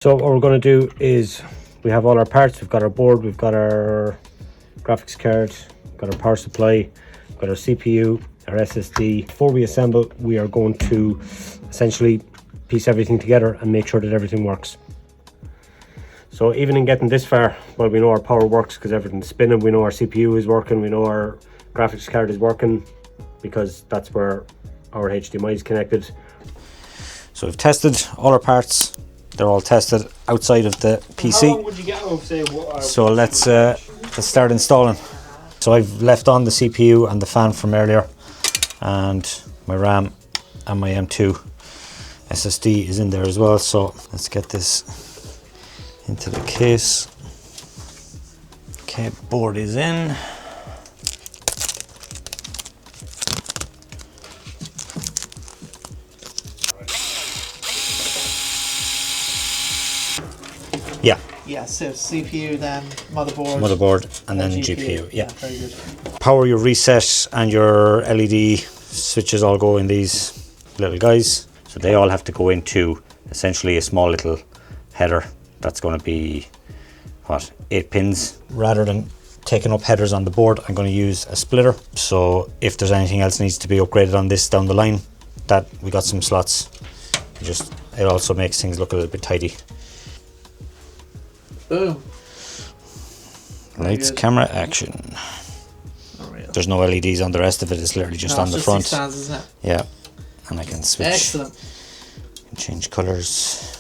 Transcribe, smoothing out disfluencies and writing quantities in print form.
So what we're going to do is we have all our parts. We've got our board, we've got our graphics card, we've got our power supply, we've got our CPU, our SSD. Before we assemble, we are going to essentially piece everything together and make sure that everything works. So even in getting this far, well, we know our power works because everything's spinning, we know our CPU is working, we know our graphics card is working because that's where our HDMI is connected. So we've tested all our parts. They're all tested outside of the PC. How long would you get of, say, so let's start installing. So I've left on the CPU and the fan from earlier, and my RAM and my M2 SSD is in there as well. So let's get this into the case. Okay, board is in. Yeah. Yeah, so CPU, then Motherboard, and then GPU. Yeah. Very good. Power, your reset and your LED switches all go in these little guys. So they all have to go into essentially a small little header that's going to be, what, 8 pins. Rather than taking up headers on the board, I'm going to use a splitter. So if there's anything else needs to be upgraded on this down the line, that we got some slots. It also makes things look a little bit tidy. Boom. Lights, camera, action. Unreal. There's no LEDs on the rest of it, it's literally just on the front. Stands, isn't it? Yeah, and I can switch. Excellent. Change colours.